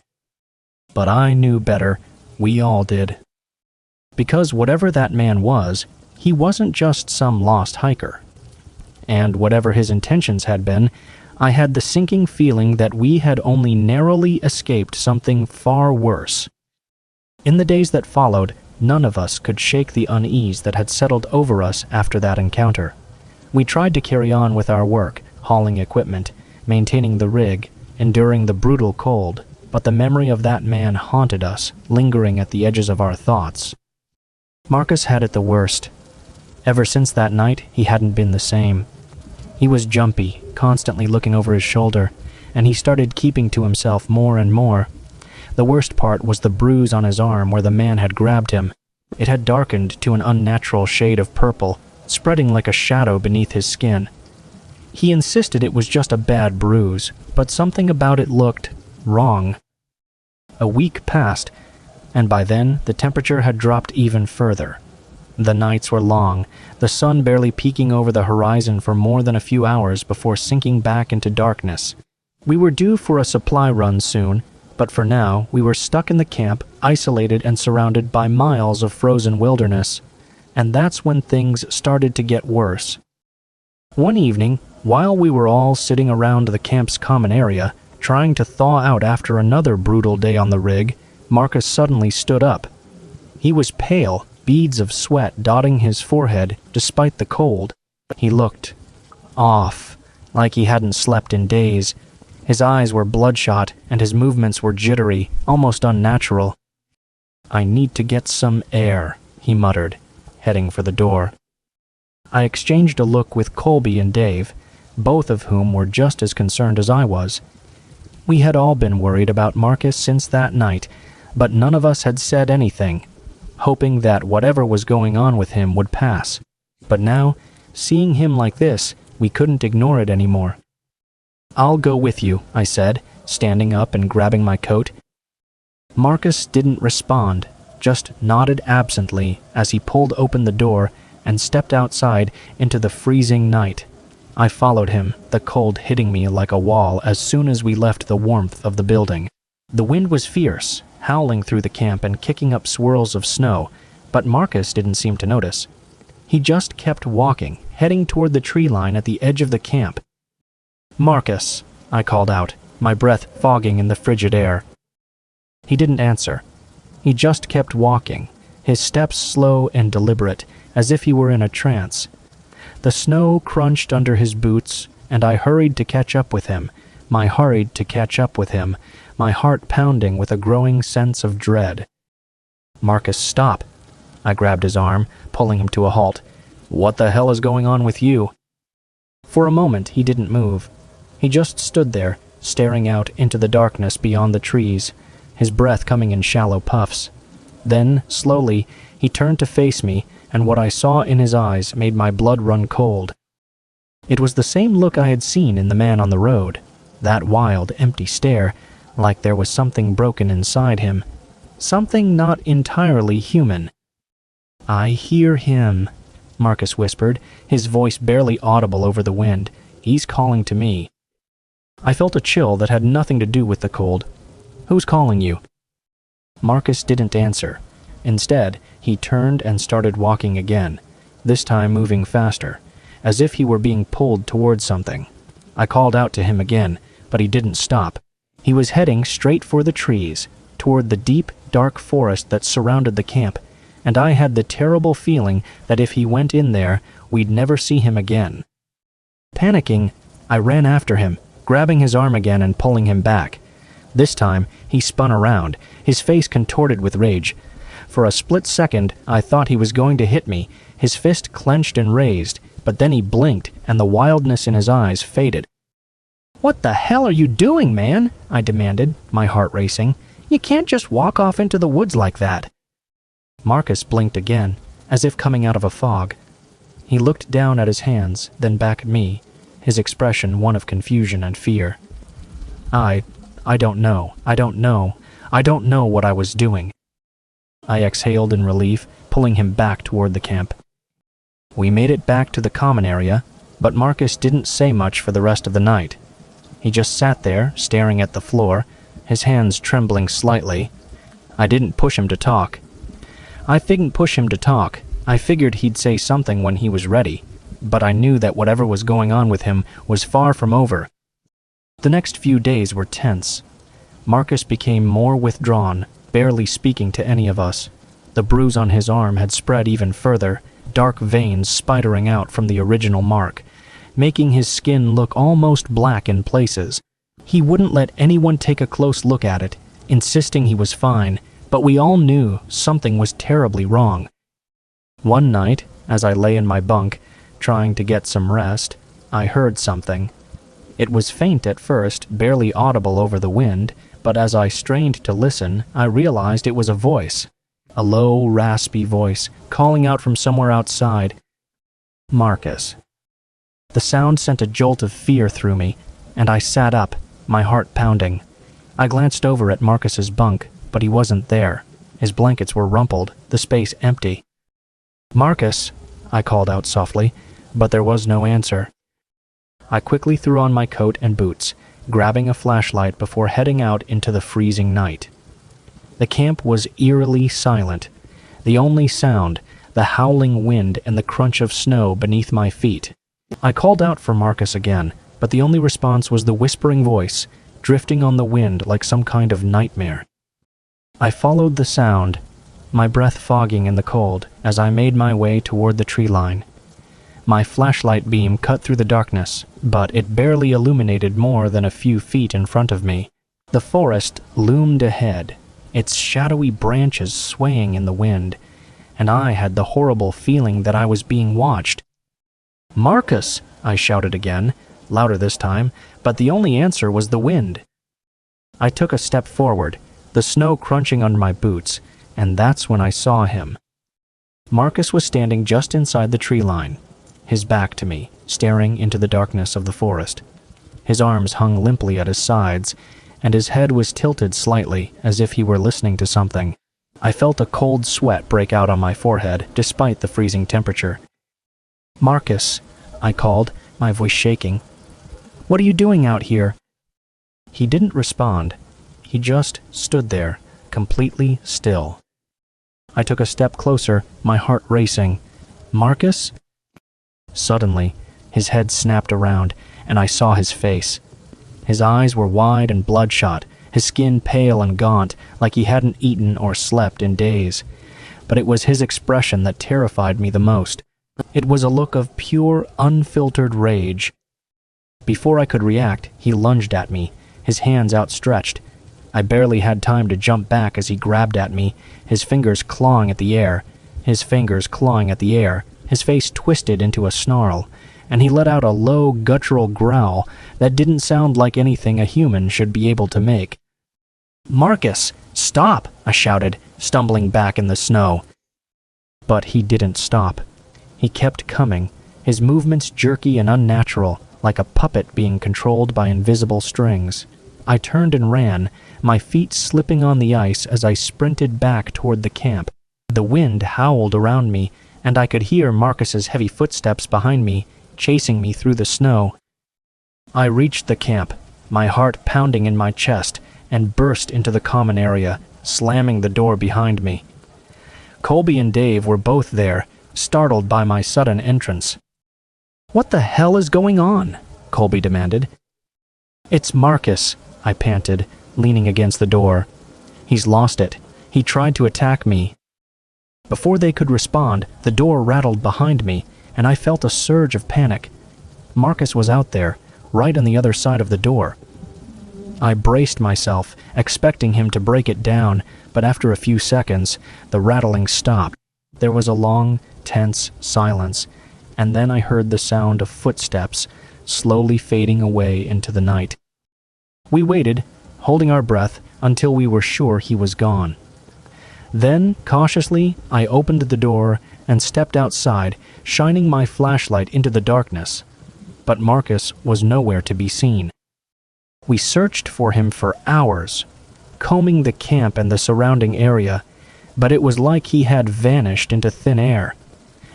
But I knew better. We all did. Because whatever that man was, he wasn't just some lost hiker. And whatever his intentions had been, I had the sinking feeling that we had only narrowly escaped something far worse. In the days that followed, none of us could shake the unease that had settled over us after that encounter. We tried to carry on with our work, hauling equipment, maintaining the rig, enduring the brutal cold, but the memory of that man haunted us, lingering at the edges of our thoughts. Marcus had it the worst. Ever since that night, he hadn't been the same. He was jumpy, constantly looking over his shoulder, and he started keeping to himself more and more. The worst part was the bruise on his arm where the man had grabbed him. It had darkened to an unnatural shade of purple, spreading like a shadow beneath his skin. He insisted it was just a bad bruise, but something about it looked wrong. A week passed, and by then the temperature had dropped even further. The nights were long, the sun barely peeking over the horizon for more than a few hours before sinking back into darkness. We were due for a supply run soon, but for now we were stuck in the camp, isolated and surrounded by miles of frozen wilderness. And that's when things started to get worse. One evening, while we were all sitting around the camp's common area, trying to thaw out after another brutal day on the rig, Marcus suddenly stood up. He was pale, beads of sweat dotting his forehead despite the cold. He looked off, like he hadn't slept in days. His eyes were bloodshot and his movements were jittery, almost unnatural. "I need to get some air," he muttered, heading for the door. I exchanged a look with Colby and Dave, both of whom were just as concerned as I was. We had all been worried about Marcus since that night, but none of us had said anything, hoping that whatever was going on with him would pass. But now, seeing him like this, we couldn't ignore it anymore. "I'll go with you," I said, standing up and grabbing my coat. Marcus didn't respond, just nodded absently as he pulled open the door and stepped outside into the freezing night. I followed him, the cold hitting me like a wall as soon as we left the warmth of the building. The wind was fierce, howling through the camp and kicking up swirls of snow, but Marcus didn't seem to notice. He just kept walking, heading toward the tree line at the edge of the camp. "Marcus," I called out, my breath fogging in the frigid air. He didn't answer. He just kept walking, his steps slow and deliberate, as if he were in a trance. The snow crunched under his boots, and I hurried to catch up with him, my heart pounding with a growing sense of dread. "Marcus, stop." I grabbed his arm, pulling him to a halt. "What the hell is going on with you?" For a moment, he didn't move. He just stood there, staring out into the darkness beyond the trees, his breath coming in shallow puffs. Then, slowly, he turned to face me, and what I saw in his eyes made my blood run cold. It was the same look I had seen in the man on the road, that wild, empty stare, like there was something broken inside him, something not entirely human. "I hear him," Marcus whispered, his voice barely audible over the wind. "He's calling to me." I felt a chill that had nothing to do with the cold. "Who's calling you?" Marcus didn't answer. Instead, he turned and started walking again, this time moving faster, as if he were being pulled towards something. I called out to him again, but he didn't stop. He was heading straight for the trees, toward the deep, dark forest that surrounded the camp, and I had the terrible feeling that if he went in there, we'd never see him again. Panicking, I ran after him, grabbing his arm again and pulling him back. This time, he spun around, his face contorted with rage. For a split second, I thought he was going to hit me, his fist clenched and raised, but then he blinked and the wildness in his eyes faded. "What the hell are you doing, man?" I demanded, my heart racing. "You can't just walk off into the woods like that." Marcus blinked again, as if coming out of a fog. He looked down at his hands, then back at me, his expression one of confusion and fear. I don't know what I was doing." I exhaled in relief, pulling him back toward the camp. We made it back to the common area, but Marcus didn't say much for the rest of the night. He just sat there, staring at the floor, his hands trembling slightly. I didn't push him to talk. I figured he'd say something when he was ready, but I knew that whatever was going on with him was far from over. The next few days were tense. Marcus became more withdrawn, barely speaking to any of us. The bruise on his arm had spread even further, dark veins spidering out from the original mark, making his skin look almost black in places. He wouldn't let anyone take a close look at it, insisting he was fine, but we all knew something was terribly wrong. One night, as I lay in my bunk, trying to get some rest, I heard something. It was faint at first, barely audible over the wind, but as I strained to listen, I realized it was a voice. A low, raspy voice, calling out from somewhere outside. "Marcus." The sound sent a jolt of fear through me, and I sat up, my heart pounding. I glanced over at Marcus's bunk, but he wasn't there. His blankets were rumpled, the space empty. "Marcus," I called out softly, but there was no answer. I quickly threw on my coat and boots, grabbing a flashlight before heading out into the freezing night. The camp was eerily silent. The only sound, the howling wind and the crunch of snow beneath my feet. I called out for Marcus again, but the only response was the whispering voice, drifting on the wind like some kind of nightmare. I followed the sound, my breath fogging in the cold as I made my way toward the tree line. My flashlight beam cut through the darkness, but it barely illuminated more than a few feet in front of me. The forest loomed ahead, its shadowy branches swaying in the wind, and I had the horrible feeling that I was being watched. "Marcus!" I shouted again, louder this time, but the only answer was the wind. I took a step forward, the snow crunching under my boots, and that's when I saw him. Marcus was standing just inside the tree line, his back to me, staring into the darkness of the forest. His arms hung limply at his sides, and his head was tilted slightly, as if he were listening to something. I felt a cold sweat break out on my forehead, despite the freezing temperature. "Marcus," I called, my voice shaking. "What are you doing out here?" He didn't respond. He just stood there, completely still. I took a step closer, my heart racing. "Marcus?" Suddenly, his head snapped around, and I saw his face. His eyes were wide and bloodshot, his skin pale and gaunt, like he hadn't eaten or slept in days. But it was his expression that terrified me the most. It was a look of pure, unfiltered rage. Before I could react, he lunged at me, his hands outstretched. I barely had time to jump back as he grabbed at me, his fingers clawing at the air. His face twisted into a snarl, and he let out a low, guttural growl that didn't sound like anything a human should be able to make. "Marcus, stop!" I shouted, stumbling back in the snow. But he didn't stop. He kept coming, his movements jerky and unnatural, like a puppet being controlled by invisible strings. I turned and ran, my feet slipping on the ice as I sprinted back toward the camp. The wind howled around me, and I could hear Marcus's heavy footsteps behind me, chasing me through the snow. I reached the camp, my heart pounding in my chest, and burst into the common area, slamming the door behind me. Colby and Dave were both there, startled by my sudden entrance. "What the hell is going on?" Colby demanded. "It's Marcus," I panted, leaning against the door. "He's lost it. He tried to attack me." Before they could respond, the door rattled behind me, and I felt a surge of panic. Marcus was out there, right on the other side of the door. I braced myself, expecting him to break it down, but after a few seconds, the rattling stopped. There was a long, tense silence, and then I heard the sound of footsteps, slowly fading away into the night. We waited, holding our breath, until we were sure he was gone. Then, cautiously, I opened the door and stepped outside, shining my flashlight into the darkness. But Marcus was nowhere to be seen. We searched for him for hours, combing the camp and the surrounding area, but it was like he had vanished into thin air.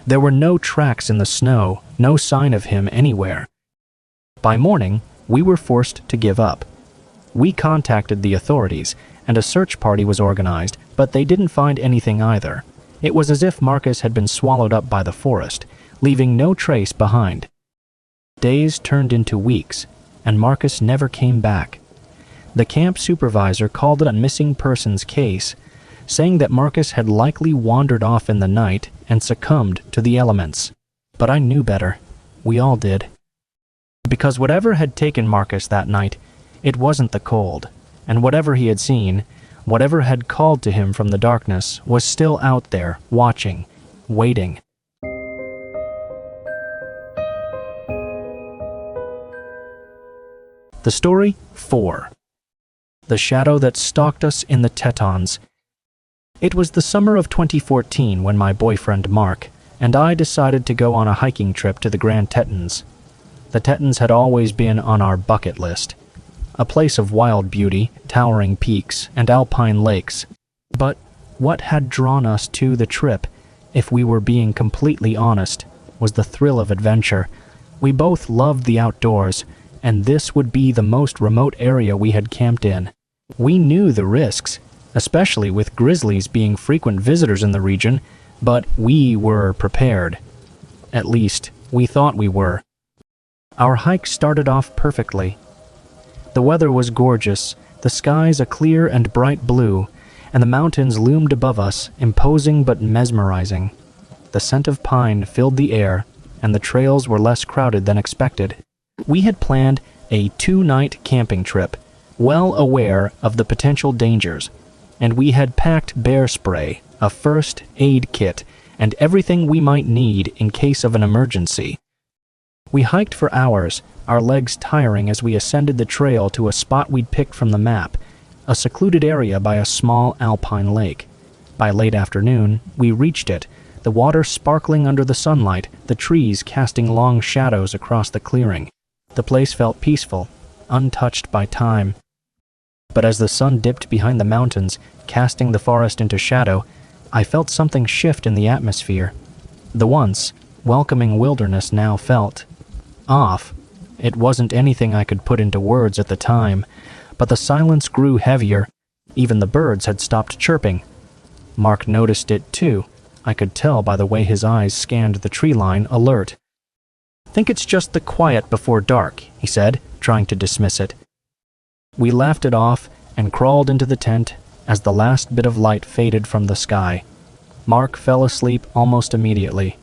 There were no tracks in the snow, no sign of him anywhere. By morning, we were forced to give up. We contacted the authorities, and a search party was organized, but they didn't find anything either. It was as if Marcus had been swallowed up by the forest, leaving no trace behind. Days turned into weeks, and Marcus never came back. The camp supervisor called it a missing persons case, saying that Marcus had likely wandered off in the night and succumbed to the elements. But I knew better. We all did. Because whatever had taken Marcus that night, it wasn't the cold, and whatever he had seen, whatever had called to him from the darkness, was still out there, watching, waiting. The story 4. The shadow that stalked us in the Tetons. It was the summer of 2014 when my boyfriend Mark and I decided to go on a hiking trip to the Grand Tetons. The Tetons had always been on our bucket list, a place of wild beauty, towering peaks, and alpine lakes. But what had drawn us to the trip, if we were being completely honest, was the thrill of adventure. We both loved the outdoors, and this would be the most remote area we had camped in. We knew the risks, especially with grizzlies being frequent visitors in the region, But we were prepared. At least, we thought we were. Our hike started off perfectly. The weather was gorgeous, the skies a clear and bright blue, and the mountains loomed above us, imposing but mesmerizing. The scent of pine filled the air, and the trails were less crowded than expected. We had planned a 2-night camping trip, well aware of the potential dangers, and we had packed bear spray, a first aid kit, and everything we might need in case of an emergency. We hiked for hours, our legs tiring as we ascended the trail to a spot we'd picked from the map, a secluded area by a small alpine lake. By late afternoon, we reached it, the water sparkling under the sunlight, the trees casting long shadows across the clearing. The place felt peaceful, untouched by time. But as the sun dipped behind the mountains, casting the forest into shadow, I felt something shift in the atmosphere. The once welcoming wilderness now felt off. It wasn't anything I could put into words at the time, but the silence grew heavier. Even the birds had stopped chirping. Mark noticed it too. I could tell by the way his eyes scanned the tree line, alert. "Think it's just the quiet before dark," he said, trying to dismiss it. We laughed it off and crawled into the tent as the last bit of light faded from the sky. Mark fell asleep almost immediately,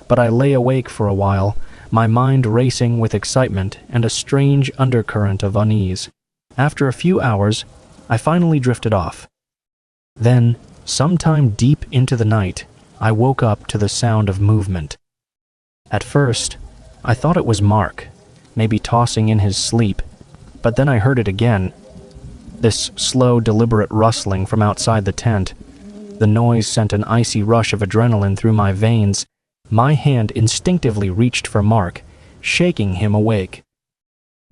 but I lay awake for a while, my mind racing with excitement and a strange undercurrent of unease. After a few hours, I finally drifted off. Then, sometime deep into the night, I woke up to the sound of movement. At first, I thought it was Mark, maybe tossing in his sleep, but then I heard it again. This slow, deliberate rustling from outside the tent. The noise sent an icy rush of adrenaline through my veins. My hand instinctively reached for Mark, shaking him awake.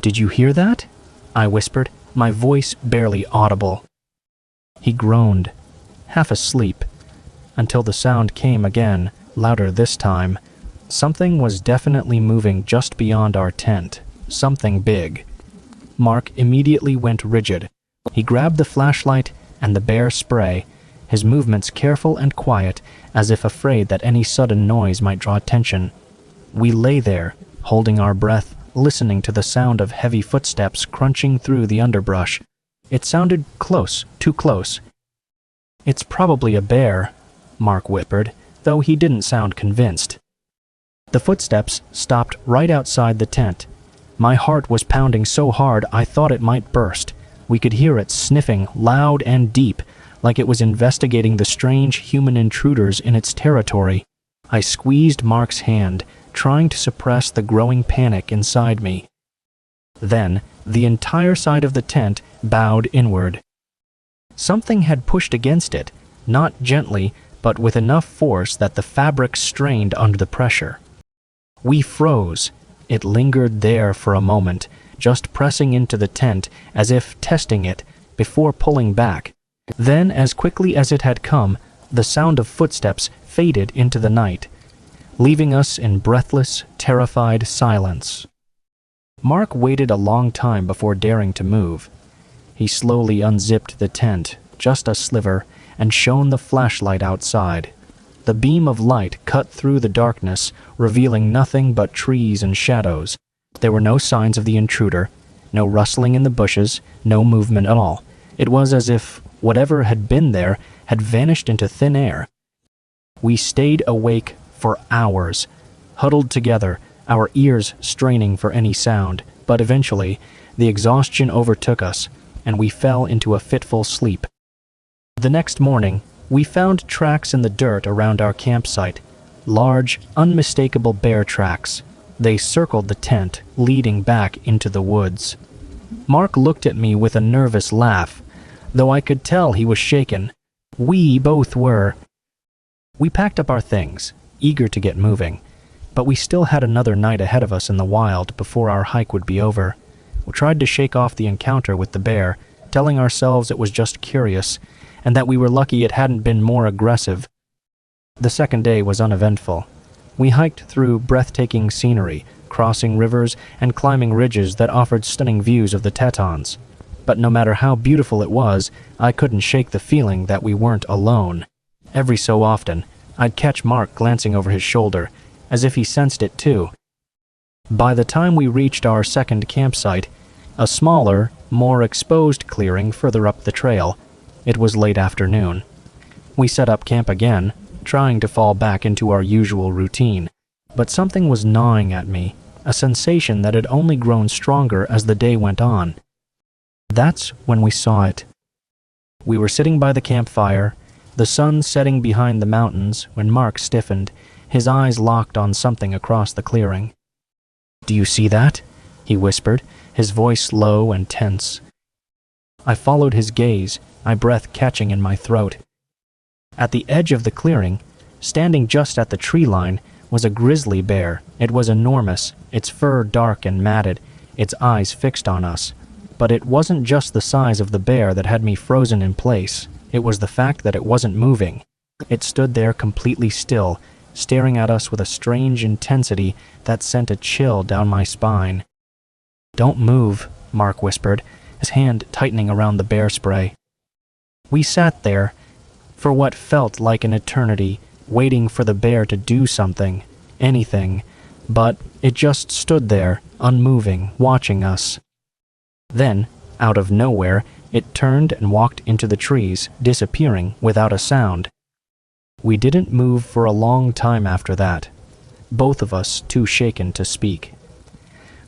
"Did you hear that?" I whispered, my voice barely audible. He groaned, half asleep, until the sound came again, louder this time. Something was definitely moving just beyond our tent, something big. Mark immediately went rigid. He grabbed the flashlight and the bear spray, his movements careful and quiet, as if afraid that any sudden noise might draw attention. We lay there, holding our breath, listening to the sound of heavy footsteps crunching through the underbrush. It sounded close, too close. "It's probably a bear," Mark whispered, though he didn't sound convinced. The footsteps stopped right outside the tent. My heart was pounding so hard I thought it might burst. We could hear it sniffing loud and deep, like it was investigating the strange human intruders in its territory. I squeezed Mark's hand, trying to suppress the growing panic inside me. Then, the entire side of the tent bowed inward. Something had pushed against it, not gently, but with enough force that the fabric strained under the pressure. We froze. It lingered there for a moment, just pressing into the tent as if testing it, before pulling back. Then, as quickly as it had come, the sound of footsteps faded into the night, leaving us in breathless, terrified silence. Mark waited a long time before daring to move. He slowly unzipped the tent, just a sliver, and shone the flashlight outside. The beam of light cut through the darkness, revealing nothing but trees and shadows. There were no signs of the intruder, no rustling in the bushes, no movement at all. It was as if whatever had been there had vanished into thin air. We stayed awake for hours, huddled together, our ears straining for any sound, but eventually the exhaustion overtook us, and we fell into a fitful sleep. The next morning, we found tracks in the dirt around our campsite, large, unmistakable bear tracks. They circled the tent, leading back into the woods. Mark looked at me with a nervous laugh, though I could tell he was shaken. We both were. We packed up our things, eager to get moving, but we still had another night ahead of us in the wild before our hike would be over. We tried to shake off the encounter with the bear, telling ourselves it was just curious, and that we were lucky it hadn't been more aggressive. The second day was uneventful. We hiked through breathtaking scenery, crossing rivers and climbing ridges that offered stunning views of the Tetons. But no matter how beautiful it was, I couldn't shake the feeling that we weren't alone. Every so often, I'd catch Mark glancing over his shoulder, as if he sensed it too. By the time we reached our second campsite, a smaller, more exposed clearing further up the trail, it was late afternoon. We set up camp again, trying to fall back into our usual routine, but something was gnawing at me, a sensation that had only grown stronger as the day went on. That's when we saw it. We were sitting by the campfire, the sun setting behind the mountains, when Mark stiffened, his eyes locked on something across the clearing. "Do you see that?" he whispered, his voice low and tense. I followed his gaze, my breath catching in my throat. At the edge of the clearing, standing just at the tree line, was a grizzly bear. It was enormous, its fur dark and matted, its eyes fixed on us. But it wasn't just the size of the bear that had me frozen in place. It was the fact that it wasn't moving. It stood there completely still, staring at us with a strange intensity that sent a chill down my spine. "Don't move," Mark whispered, his hand tightening around the bear spray. We sat there, for what felt like an eternity, waiting for the bear to do something, anything, but it just stood there, unmoving, watching us. Then, out of nowhere, it turned and walked into the trees, disappearing without a sound. We didn't move for a long time after that, both of us too shaken to speak.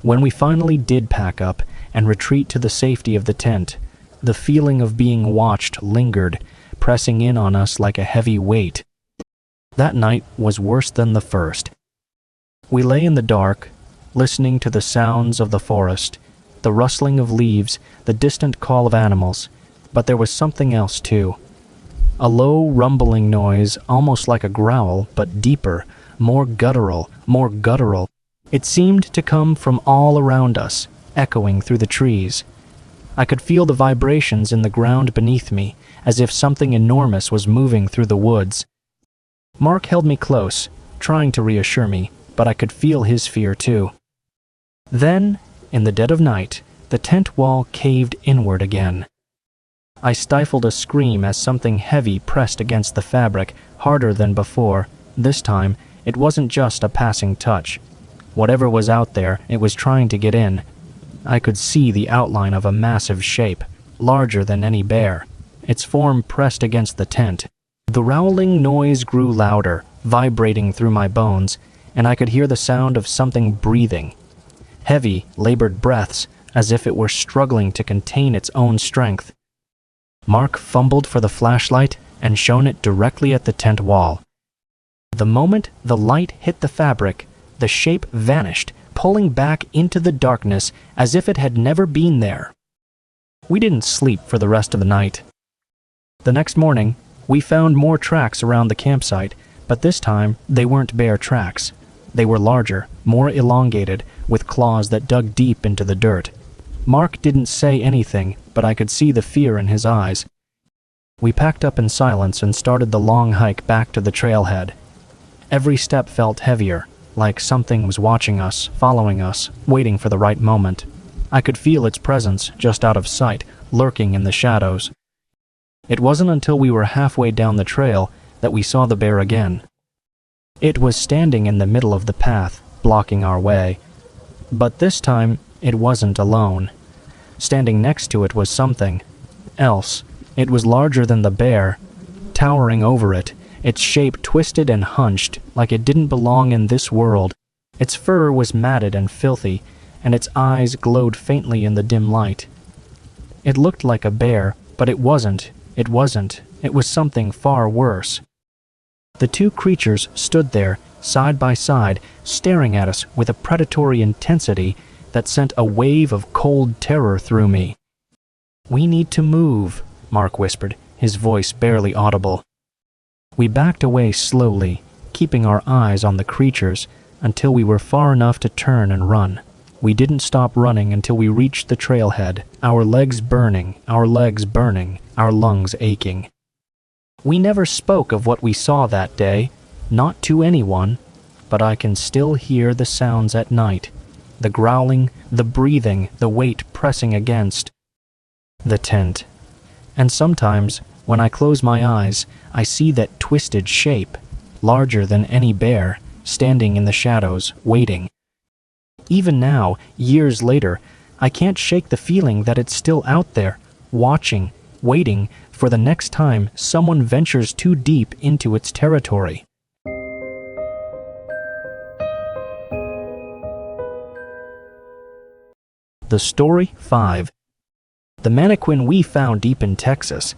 When we finally did pack up and retreat to the safety of the tent, the feeling of being watched lingered, pressing in on us like a heavy weight. That night was worse than the first. We lay in the dark, listening to the sounds of the forest, the rustling of leaves, the distant call of animals, but there was something else too. A low, rumbling noise, almost like a growl, but deeper, more guttural. It seemed to come from all around us, echoing through the trees. I could feel the vibrations in the ground beneath me, as if something enormous was moving through the woods. Mark held me close, trying to reassure me, but I could feel his fear too. Then, in the dead of night, the tent wall caved inward again. I stifled a scream as something heavy pressed against the fabric, harder than before. This time, it wasn't just a passing touch. Whatever was out there, it was trying to get in. I could see the outline of a massive shape, larger than any bear. Its form pressed against the tent. The rowling noise grew louder, vibrating through my bones, and I could hear the sound of something breathing. Heavy, labored breaths, as if it were struggling to contain its own strength. Mark fumbled for the flashlight and shone it directly at the tent wall. The moment the light hit the fabric, the shape vanished, pulling back into the darkness as if it had never been there. We didn't sleep for the rest of the night. The next morning, we found more tracks around the campsite, but this time they weren't bear tracks. They were larger, more elongated, with claws that dug deep into the dirt. Mark didn't say anything, but I could see the fear in his eyes. We packed up in silence and started the long hike back to the trailhead. Every step felt heavier, like something was watching us, following us, waiting for the right moment. I could feel its presence just out of sight, lurking in the shadows. It wasn't until we were halfway down the trail that we saw the bear again. It was standing in the middle of the path, blocking our way. But this time, it wasn't alone. Standing next to it was something else. It was larger than the bear, towering over it, its shape twisted and hunched like it didn't belong in this world. Its fur was matted and filthy, and its eyes glowed faintly in the dim light. It looked like a bear, but it wasn't. It was something far worse. The two creatures stood there, side by side, staring at us with a predatory intensity that sent a wave of cold terror through me. "We need to move," Mark whispered, his voice barely audible. We backed away slowly, keeping our eyes on the creatures until we were far enough to turn and run. We didn't stop running until we reached the trailhead, our legs burning, our lungs aching. We never spoke of what we saw that day, not to anyone, but I can still hear the sounds at night, the growling, the breathing, the weight pressing against the tent. And sometimes, when I close my eyes, I see that twisted shape, larger than any bear, standing in the shadows, waiting. Even now, years later, I can't shake the feeling that it's still out there, watching, waiting for the next time someone ventures too deep into its territory. The Story 5. The mannequin we found deep in Texas.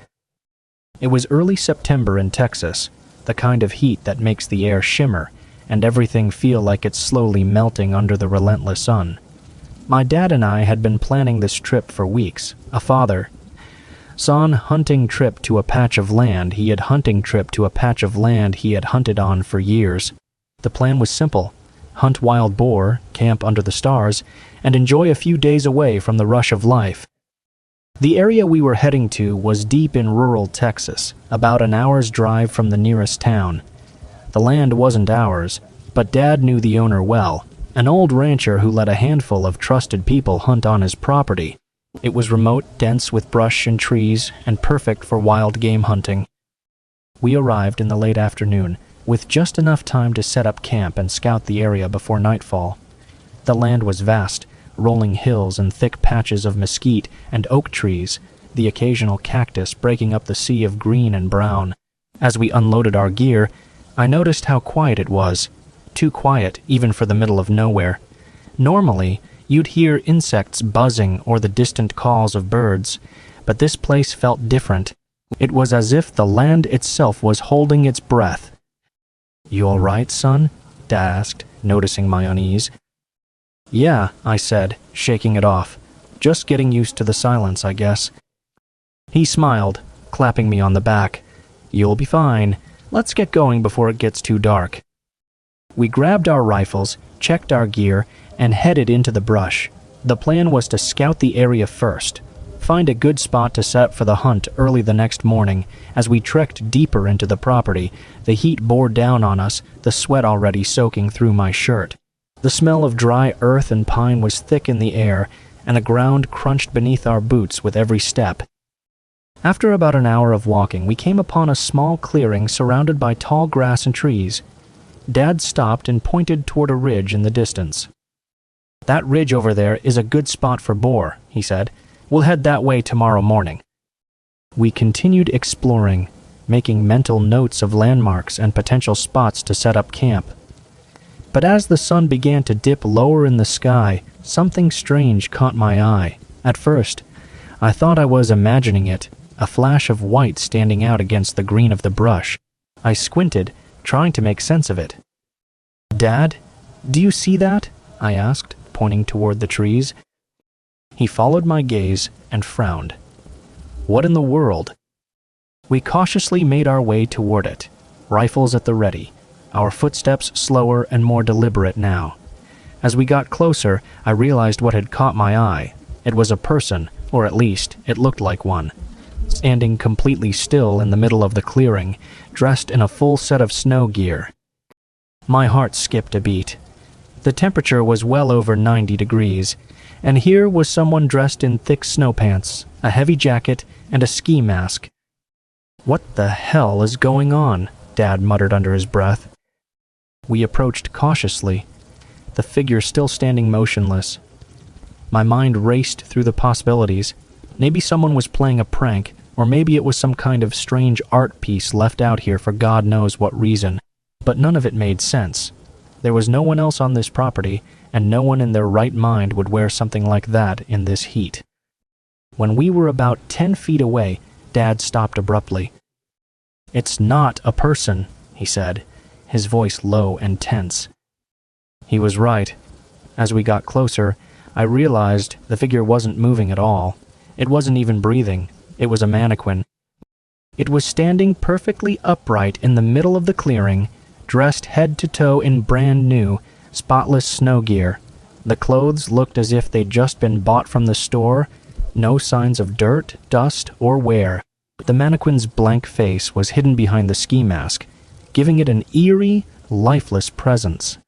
It was early September in Texas, the kind of heat that makes the air shimmer and everything feel like it's slowly melting under the relentless sun. My dad and I had been planning this trip for weeks. A father-son hunting trip to a patch of land he had hunted on for years. The plan was simple: hunt wild boar, camp under the stars, and enjoy a few days away from the rush of life. The area we were heading to was deep in rural Texas, about an hour's drive from the nearest town. The land wasn't ours, but Dad knew the owner well, an old rancher who let a handful of trusted people hunt on his property. It was remote, dense with brush and trees, and perfect for wild game hunting. We arrived in the late afternoon, with just enough time to set up camp and scout the area before nightfall. The land was vast, rolling hills and thick patches of mesquite and oak trees, the occasional cactus breaking up the sea of green and brown. As we unloaded our gear, I noticed how quiet it was. Too quiet, even for the middle of nowhere. Normally, you'd hear insects buzzing or the distant calls of birds, but this place felt different. It was as if the land itself was holding its breath. "You all right, son?" Dad asked, noticing my unease. "Yeah," I said, shaking it off. "Just getting used to the silence, I guess." He smiled, clapping me on the back. "You'll be fine. Let's get going before it gets too dark." We grabbed our rifles, checked our gear, and headed into the brush. The plan was to scout the area first, find a good spot to set up for the hunt early the next morning. As we trekked deeper into the property, the heat bore down on us, the sweat already soaking through my shirt. The smell of dry earth and pine was thick in the air, and the ground crunched beneath our boots with every step. After about an hour of walking, we came upon a small clearing surrounded by tall grass and trees. Dad stopped and pointed toward a ridge in the distance. "That ridge over there is a good spot for boar," he said. "We'll head that way tomorrow morning." We continued exploring, making mental notes of landmarks and potential spots to set up camp. But as the sun began to dip lower in the sky, something strange caught my eye. At first, I thought I was imagining it, a flash of white standing out against the green of the brush. I squinted, trying to make sense of it. "Dad, do you see that?" I asked, pointing toward the trees. He followed my gaze and frowned. "What in the world?" We cautiously made our way toward it, rifles at the ready, our footsteps slower and more deliberate now. As we got closer, I realized what had caught my eye. It was a person, or at least, it looked like one, standing completely still in the middle of the clearing, dressed in a full set of snow gear. My heart skipped a beat. The temperature was well over 90 degrees, and here was someone dressed in thick snow pants, a heavy jacket, and a ski mask. "What the hell is going on?" Dad muttered under his breath. We approached cautiously, the figure still standing motionless. My mind raced through the possibilities. Maybe someone was playing a prank, or maybe it was some kind of strange art piece left out here for God knows what reason. But none of it made sense. There was no one else on this property, and no one in their right mind would wear something like that in this heat. When we were about 10 feet away, Dad stopped abruptly. "It's not a person," he said, his voice low and tense. He was right. As we got closer, I realized the figure wasn't moving at all. It wasn't even breathing. It was a mannequin. It was standing perfectly upright in the middle of the clearing, dressed head to toe in brand new, spotless snow gear. The clothes looked as if they'd just been bought from the store, no signs of dirt, dust, or wear. The mannequin's blank face was hidden behind the ski mask, giving it an eerie, lifeless presence.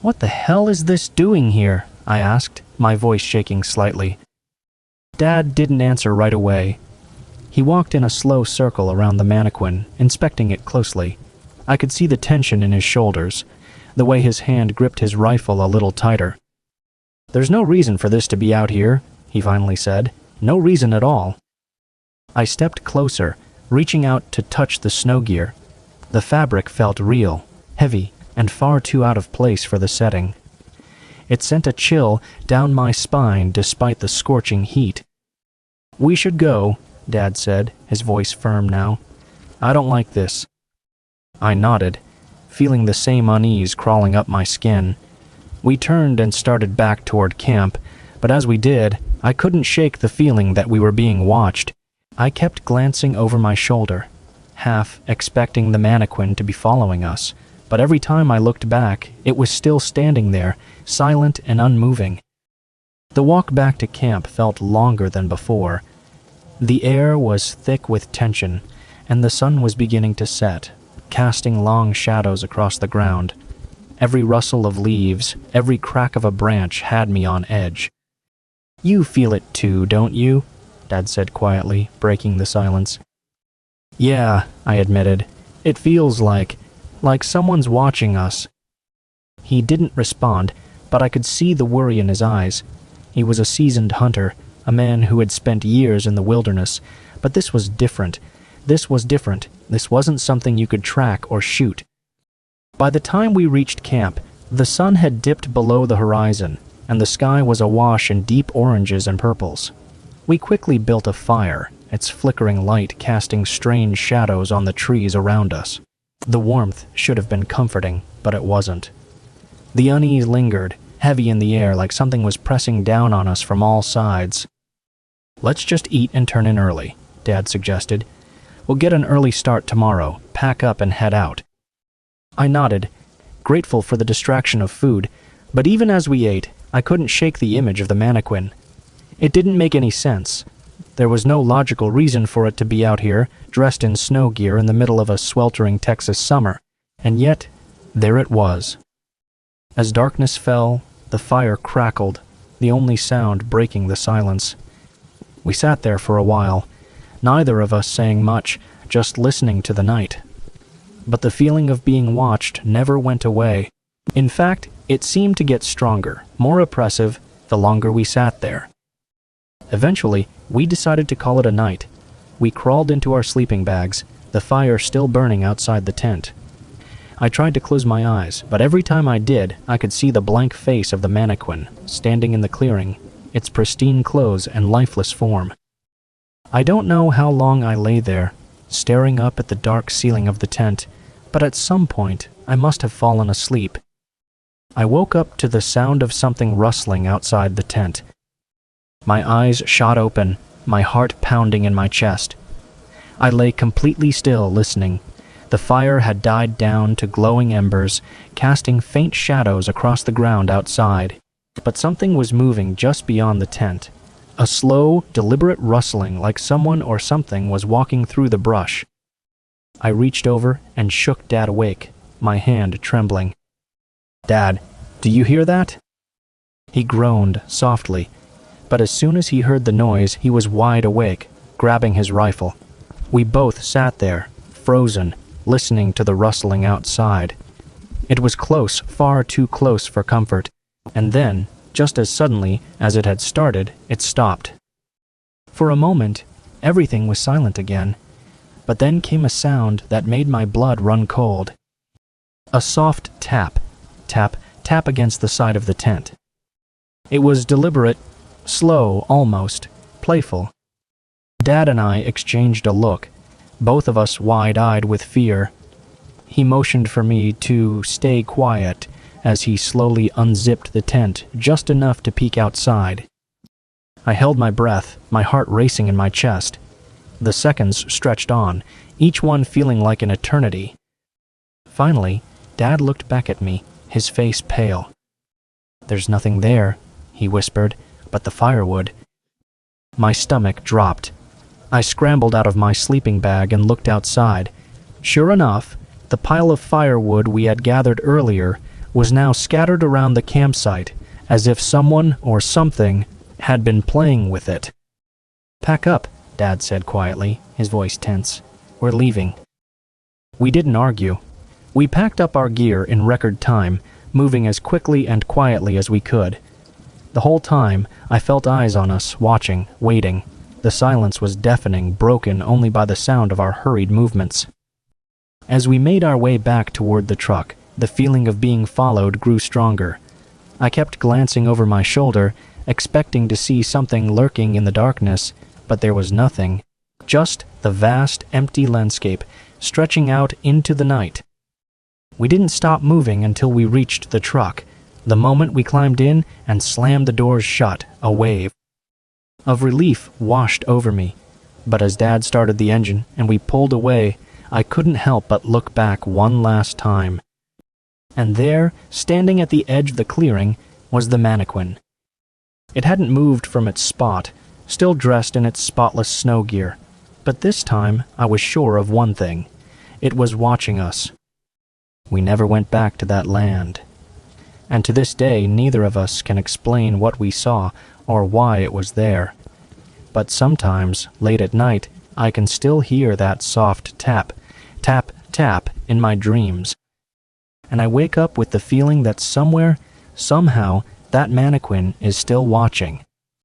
"What the hell is this doing here?" I asked, my voice shaking slightly. Dad didn't answer right away. He walked in a slow circle around the mannequin, inspecting it closely. I could see the tension in his shoulders, the way his hand gripped his rifle a little tighter. "There's no reason for this to be out here," he finally said. "No reason at all." I stepped closer, reaching out to touch the snow gear. The fabric felt real, heavy, and far too out of place for the setting. It sent a chill down my spine despite the scorching heat. "We should go," Dad said, his voice firm now. "I don't like this." I nodded, feeling the same unease crawling up my skin. We turned and started back toward camp, but as we did, I couldn't shake the feeling that we were being watched. I kept glancing over my shoulder, half expecting the mannequin to be following us, but every time I looked back, it was still standing there, silent and unmoving. The walk back to camp felt longer than before. The air was thick with tension, and the sun was beginning to set, casting long shadows across the ground. Every rustle of leaves, every crack of a branch had me on edge. "You feel it too, don't you?" Dad said quietly, breaking the silence. "Yeah," I admitted. "It feels like someone's watching us." He didn't respond, but I could see the worry in his eyes. He was a seasoned hunter, a man who had spent years in the wilderness, but this was different. This wasn't something you could track or shoot. By the time we reached camp, the sun had dipped below the horizon, and the sky was awash in deep oranges and purples. We quickly built a fire, its flickering light casting strange shadows on the trees around us. The warmth should have been comforting, but it wasn't. The unease lingered, heavy in the air like something was pressing down on us from all sides. "Let's just eat and turn in early," Dad suggested. "We'll get an early start tomorrow, pack up and head out." I nodded, grateful for the distraction of food, but even as we ate, I couldn't shake the image of the mannequin. It didn't make any sense. There was no logical reason for it to be out here, dressed in snow gear in the middle of a sweltering Texas summer, and yet, there it was. As darkness fell, the fire crackled, the only sound breaking the silence. We sat there for a while, neither of us saying much, just listening to the night. But the feeling of being watched never went away. In fact, it seemed to get stronger, more oppressive, the longer we sat there. Eventually, we decided to call it a night. We crawled into our sleeping bags, the fire still burning outside the tent. I tried to close my eyes, but every time I did, I could see the blank face of the mannequin, standing in the clearing, its pristine clothes and lifeless form. I don't know how long I lay there, staring up at the dark ceiling of the tent, but at some point, I must have fallen asleep. I woke up to the sound of something rustling outside the tent. My eyes shot open, my heart pounding in my chest. I lay completely still, listening. The fire had died down to glowing embers, casting faint shadows across the ground outside. But something was moving just beyond the tent. A slow, deliberate rustling like someone or something was walking through the brush. I reached over and shook Dad awake, my hand trembling. "Dad, do you hear that?" He groaned softly, but as soon as he heard the noise, he was wide awake, grabbing his rifle. We both sat there, frozen, listening to the rustling outside. It was close, far too close for comfort, and then, just as suddenly as it had started, it stopped. For a moment, everything was silent again, but then came a sound that made my blood run cold. A soft tap, tap, tap against the side of the tent. It was deliberate, slow, almost, playful. Dad and I exchanged a look, both of us wide-eyed with fear. He motioned for me to stay quiet as he slowly unzipped the tent just enough to peek outside. I held my breath, my heart racing in my chest. The seconds stretched on, each one feeling like an eternity. Finally, Dad looked back at me, his face pale. "There's nothing there," he whispered, "but the firewood." My stomach dropped. I scrambled out of my sleeping bag and looked outside. Sure enough, the pile of firewood we had gathered earlier was now scattered around the campsite, as if someone or something had been playing with it. "Pack up," Dad said quietly, his voice tense. "We're leaving." We didn't argue. We packed up our gear in record time, moving as quickly and quietly as we could. The whole time, I felt eyes on us, watching, waiting. The silence was deafening, broken only by the sound of our hurried movements. As we made our way back toward the truck, the feeling of being followed grew stronger. I kept glancing over my shoulder, expecting to see something lurking in the darkness, but there was nothing. Just the vast, empty landscape, stretching out into the night. We didn't stop moving until we reached the truck. The moment we climbed in and slammed the doors shut, a wave of relief washed over me. But as Dad started the engine and we pulled away, I couldn't help but look back one last time. And there, standing at the edge of the clearing, was the mannequin. It hadn't moved from its spot, still dressed in its spotless snow gear. But this time, I was sure of one thing. It was watching us. We never went back to that land. And to this day, neither of us can explain what we saw or why it was there. But sometimes, late at night, I can still hear that soft tap, tap, tap in my dreams. And I wake up with the feeling that somewhere, somehow, that mannequin is still watching.